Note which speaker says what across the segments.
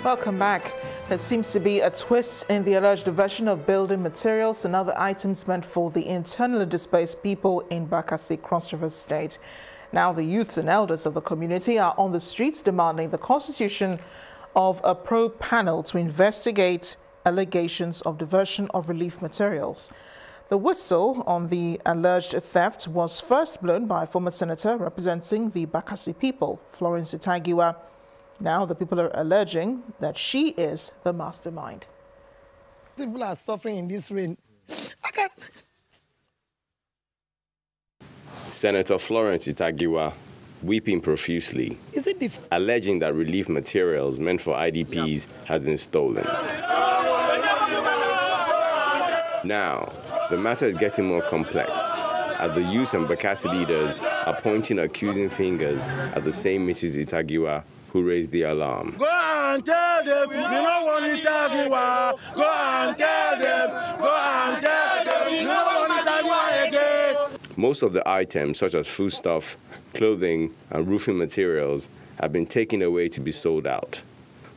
Speaker 1: Welcome back. There seems to be a twist in the alleged diversion of building materials and other items meant for the internally displaced people in Bakassi, Cross River State. Now the youths and elders of the community are on the streets demanding the constitution of a probe panel to investigate allegations of diversion of relief materials. The whistle on the alleged theft was first blown by a former senator representing the Bakassi people, Florence Itagiwa. Now the people are alleging that she is the mastermind.
Speaker 2: People are suffering in this rain.
Speaker 3: Senator Florence Itagiwa weeping profusely, alleging that relief materials meant for IDPs has been stolen. Now, the matter is getting more complex, as the youth and Bakassi leaders are pointing accusing fingers at the same Mrs. Itagiwa who raised the alarm.
Speaker 4: Go and tell them, you don't want Itagiwa. Go and tell them, go and tell them, you don't want Itagiwa again.
Speaker 3: Most of the items, such as foodstuff, clothing, and roofing materials, have been taken away to be sold out.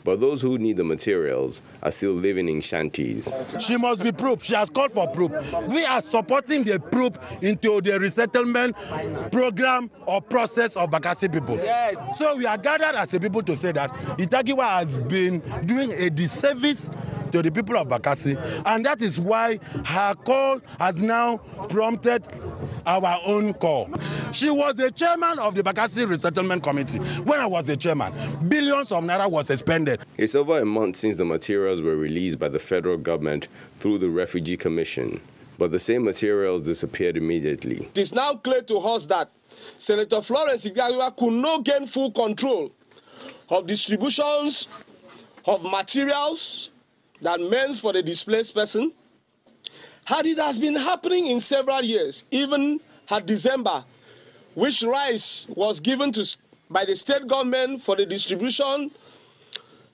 Speaker 3: But those who need the materials are still living in shanties.
Speaker 4: She must be probed. She has called for probe. We are supporting the probe into the resettlement program or process of Bakassi people. Yes. So we are gathered as a people to say that Itagiwa has been doing a disservice to the people of Bakassi, and that is why her call has now prompted our own call. She was the chairman of the Bakassi Resettlement Committee when I was the chairman. Billions of naira was expended.
Speaker 3: It's over a month since the materials were released by the federal government through the Refugee Commission, but the same materials disappeared immediately.
Speaker 5: It is now clear to us that Senator Florence Itagiwa could not gain full control of distributions of materials that meant for the displaced person, had it has been happening in several years, even at December, which rice was given by the state government for the distribution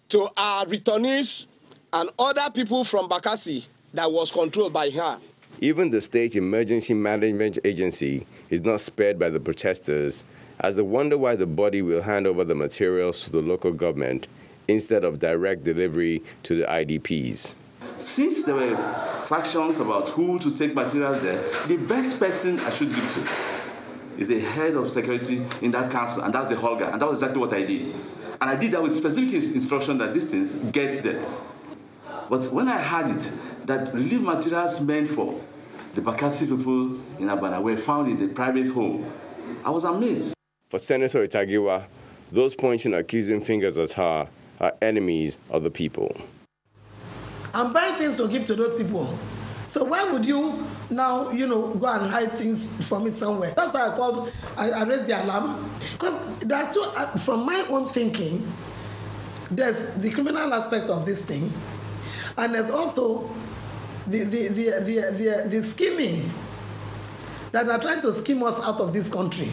Speaker 5: to our returnees and other people from Bakassi that was controlled by her.
Speaker 3: Even the State Emergency Management Agency is not spared by the protesters, as they wonder why the body will hand over the materials to the local government instead of direct delivery to the IDPs.
Speaker 6: Since there were factions about who to take materials there, the best person I should give to is the head of security in that council, and that's the Holger, and that was exactly what I did. And I did that with specific instruction that these things get there. But when I heard it, that relief materials meant for the Bakassi people in Abana were found in the private home, I was amazed.
Speaker 3: For Senator Itagiwa, those pointing accusing fingers at her are enemies of the people.
Speaker 2: I'm buying things to give to those people. So why would you now, go and hide things from me somewhere? That's why I raised the alarm. Because that's from my own thinking, there's the criminal aspect of this thing, and there's also the scheming that are trying to scheme us out of this country.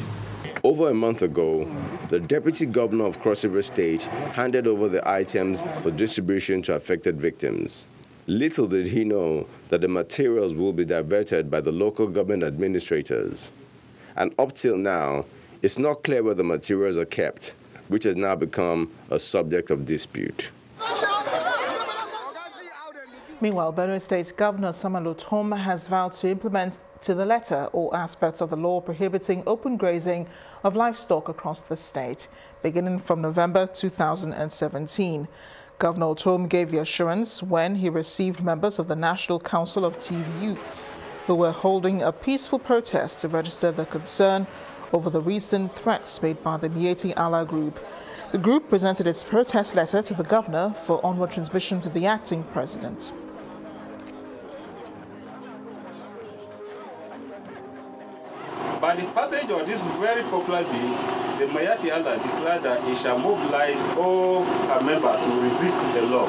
Speaker 3: Over a month ago, the Deputy Governor of Cross River State handed over the items for distribution to affected victims. Little did he know that the materials will be diverted by the local government administrators. And up till now, it's not clear where the materials are kept, which has now become a subject of dispute.
Speaker 1: Meanwhile, Benue State Governor Samuel Otom has vowed to implement to the letter all aspects of the law prohibiting open grazing of livestock across the state, beginning from November 2017. Governor Otom gave the assurance when he received members of the National Council of TV Youths who were holding a peaceful protest to register their concern over the recent threats made by the Mieti Allah group. The group presented its protest letter to the governor for onward transmission to the acting president.
Speaker 7: By the passage of this very popular bill, the Mieti Allah declared that it shall mobilize all her members to resist the law.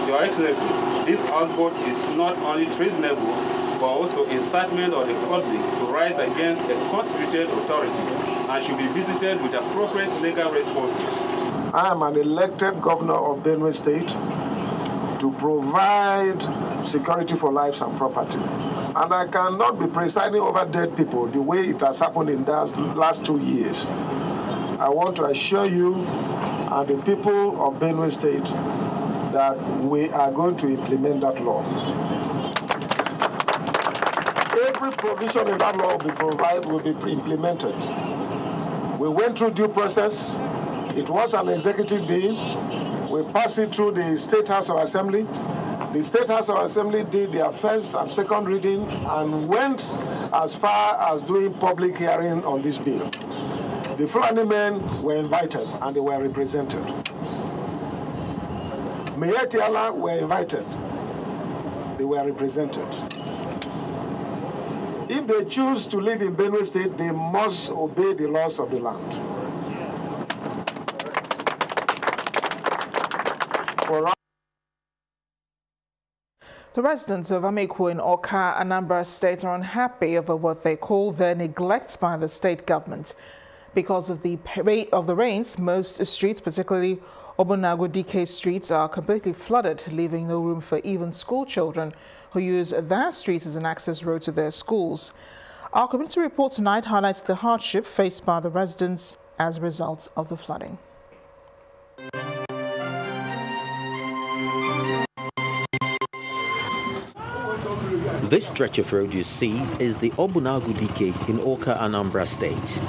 Speaker 7: Your Excellency, this houseboat is not only treasonable, but also incitement of the public to rise against a constituted authority and should be visited with appropriate legal responses.
Speaker 8: I am an elected governor of Benue State to provide security for lives and property. And I cannot be presiding over dead people the way it has happened in the last 2 years. I want to assure you and the people of Benue State that we are going to implement that law. Every provision in that law will be implemented. We went through due process. It was an executive bill. We passed it through the State House of Assembly. The State House of Assembly did their first and second reading and went as far as doing public hearing on this bill. The Fulani men were invited and they were represented. Mayetiala were invited. They were represented. If they choose to live in Benue State, they must obey the laws of the land.
Speaker 1: The residents of Amikwo in Oka, Anambra State are unhappy over what they call their neglect by the state government. Because of the rains, most streets, particularly Obunagu DK streets, are completely flooded, leaving no room for even school children who use their streets as an access road to their schools. Our community report tonight highlights the hardship faced by the residents as a result of the flooding.
Speaker 9: This stretch of road you see is the Obunagu DK in Oka, Anambra State.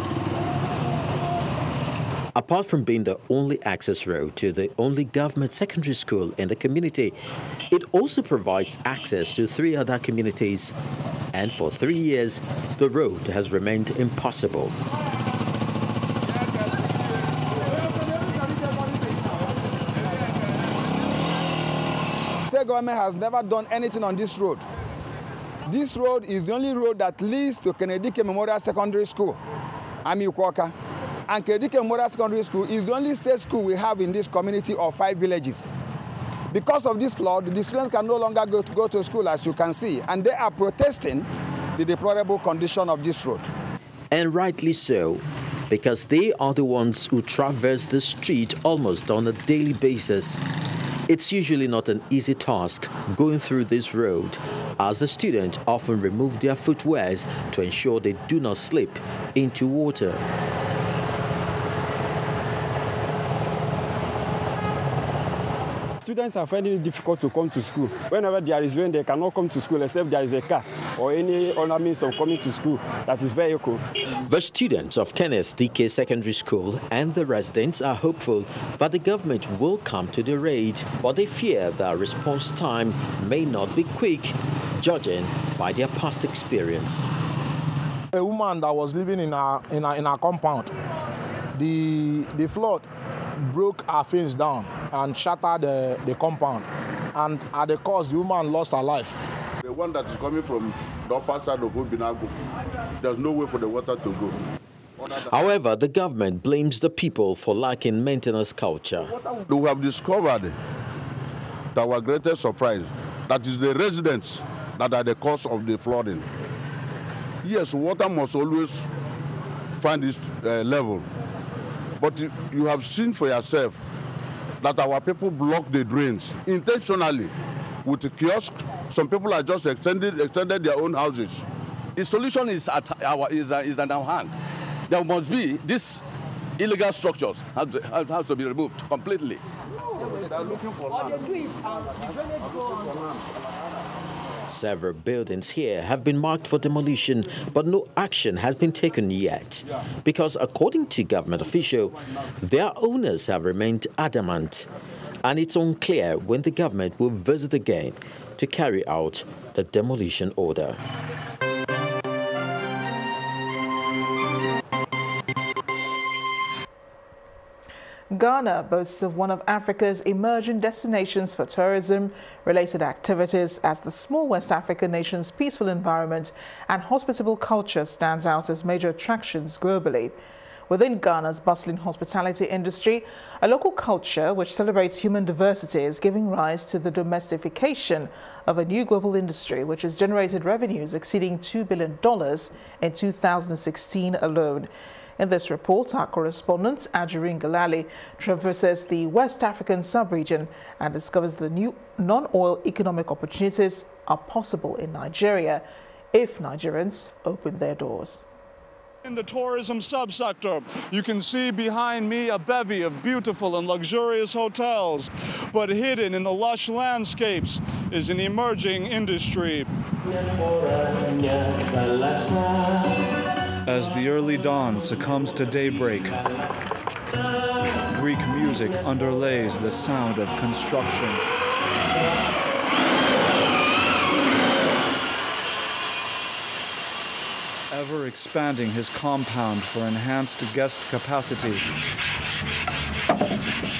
Speaker 9: Apart from being the only access road to the only government secondary school in the community, it also provides access to 3 other communities. And for 3 years, the road has remained impassable.
Speaker 10: The government has never done anything on this road. This road is the only road that leads to Kennedy Memorial Secondary School, Amikwoka. And Kennedy Memorial Secondary School is the only state school we have in this community of 5 villages. Because of this flood, the students can no longer go to school, as you can see, and they are protesting the deplorable condition of this road.
Speaker 9: And rightly so, because they are the ones who traverse the street almost on a daily basis. It's usually not an easy task going through this road, as the students often remove their footwears to ensure they do not slip into water.
Speaker 11: Students are finding it difficult to come to school. Whenever there is rain, they cannot come to school except there is a car or any other means of coming to school that is vehicle.
Speaker 9: The students of Kenneth DK Secondary School and the residents are hopeful that the government will come to the aid, but they fear that response time may not be quick, judging by their past experience.
Speaker 12: A woman that was living in our compound, the flood broke her fence down and shattered the compound, and at the cost, the woman lost her life.
Speaker 13: The one that is coming from the upper side of Obinago, there's no way for the water to go.
Speaker 9: However, the government blames the people for lacking maintenance culture.
Speaker 13: We have discovered, to our greatest surprise, that is the residents that are the cause of the flooding. Yes, water must always find its level. But you have seen for yourself that our people block the drains intentionally with the kiosk. Some people are just extended their own houses.
Speaker 14: The solution is at our hand. There must be these illegal structures have to be removed completely.
Speaker 13: They are looking for land.
Speaker 9: Several buildings here have been marked for demolition, but no action has been taken yet. Because according to government officials, their owners have remained adamant. And it's unclear when the government will visit again to carry out the demolition order.
Speaker 1: Ghana boasts of one of Africa's emerging destinations for tourism-related activities, as the small West African nation's peaceful environment and hospitable culture stands out as major attractions globally. Within Ghana's bustling hospitality industry, a local culture which celebrates human diversity is giving rise to the domestication of a new global industry which has generated revenues exceeding $2 billion in 2016 alone. In this report, our correspondent, Ajirin Galali, traverses the West African sub-region and discovers the new non-oil economic opportunities are possible in Nigeria if Nigerians open their doors.
Speaker 15: In the tourism subsector, you can see behind me a bevy of beautiful and luxurious hotels, but hidden in the lush landscapes is an emerging industry.
Speaker 16: As the early dawn succumbs to daybreak, Greek music underlays the sound of construction. Ever expanding his compound for enhanced guest capacity.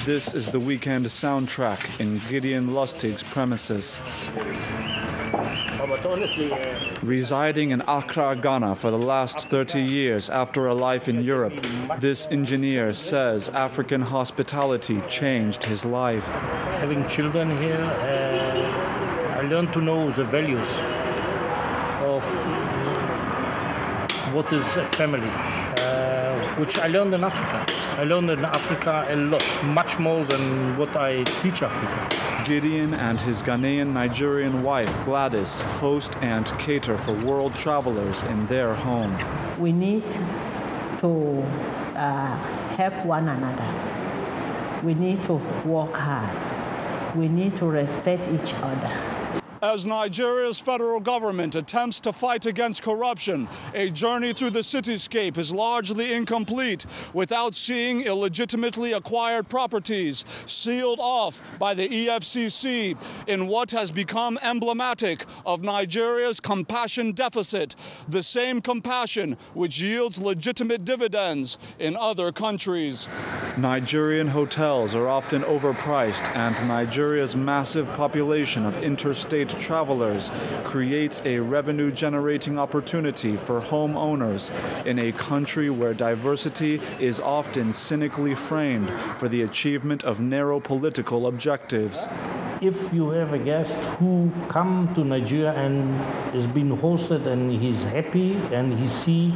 Speaker 16: This is the weekend soundtrack in Gideon Lustig's premises. Residing in Accra, Ghana for the last 30 years after a life in Europe, this engineer says African hospitality changed his life.
Speaker 17: Having children here, I learned to know the values of what is a family, which I learned in Africa. I learned in Africa a lot, much more than what I teach Africa.
Speaker 16: Gideon and his Ghanaian-Nigerian wife Gladys host and cater for world travelers in their home.
Speaker 18: We need to help one another. We need to work hard. We need to respect each other.
Speaker 15: As Nigeria's federal government attempts to fight against corruption, a journey through the cityscape is largely incomplete without seeing illegitimately acquired properties sealed off by the EFCC in what has become emblematic of Nigeria's compassion deficit, the same compassion which yields legitimate dividends in other countries.
Speaker 16: Nigerian hotels are often overpriced, and Nigeria's massive population of interstate travelers creates a revenue-generating opportunity for homeowners in a country where diversity is often cynically framed for the achievement of narrow political objectives.
Speaker 17: If you have a guest who come to Nigeria and is being hosted and he's happy and he see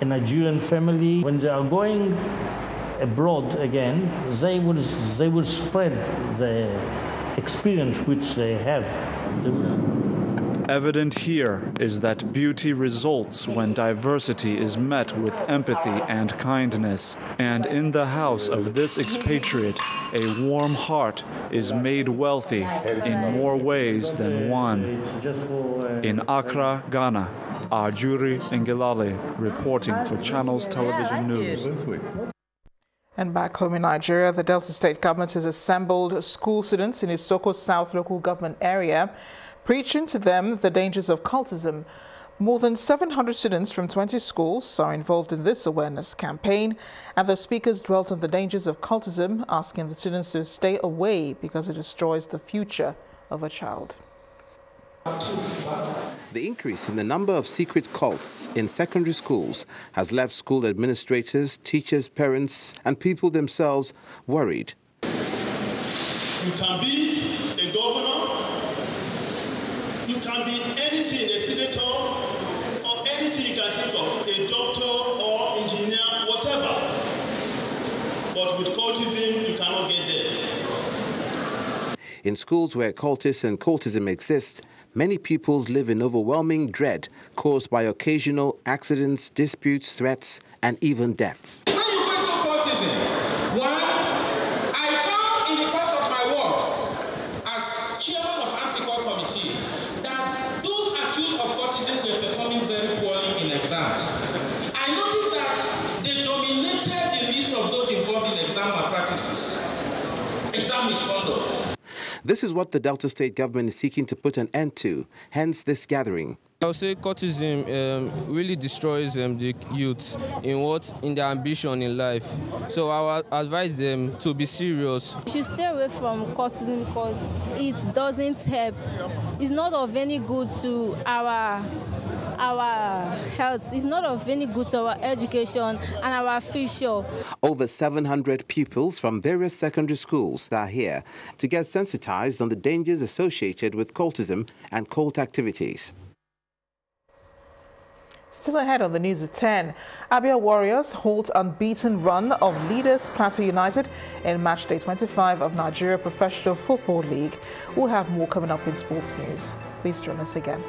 Speaker 17: a Nigerian family, when they are going abroad again, they will spread the experience which they have.
Speaker 16: Evident here is that beauty results when diversity is met with empathy and kindness. And in the house of this expatriate, a warm heart is made wealthy in more ways than one. In Accra, Ghana, Ajuri Ngelale reporting for Channels Television News.
Speaker 1: And back home in Nigeria, the Delta State government has assembled school students in Isoko South local government area, preaching to them the dangers of cultism. More than 700 students from 20 schools are involved in this awareness campaign, and the speakers dwelt on the dangers of cultism, asking the students to stay away because it destroys the future of a child.
Speaker 19: The increase in the number of secret cults in secondary schools has left school administrators, teachers, parents, and people themselves worried.
Speaker 20: You can be a governor, you can be anything, a senator, or anything you can think of, a doctor or engineer, whatever. But with cultism, you cannot get there.
Speaker 19: In schools where cultists and cultism exist, many pupils live in overwhelming dread caused by occasional accidents, disputes, threats, and even deaths.
Speaker 20: When you go into cultism, one, I found in the course of my work as chairman of Anti-Cult Committee that those accused of cultism were performing very poorly in exams. I noticed that they dominated the list of those involved in exam malpractices, exam misconduct.
Speaker 19: This is what the Delta State government is seeking to put an end to, hence this gathering.
Speaker 21: I would say cultism really destroys the youth in their ambition in life. So I would advise them to be serious.
Speaker 22: You should stay away from cultism because it doesn't help. It's not of any good to our health. It's not of any good to our education and our future.
Speaker 19: Over 700 pupils from various secondary schools are here to get sensitized on the dangers associated with cultism and cult activities.
Speaker 1: Still ahead on the news at 10, Abia Warriors hold unbeaten run of leaders Plateau United in matchday 25 of Nigeria Professional Football League. We'll have more coming up in sports news. Please join us again.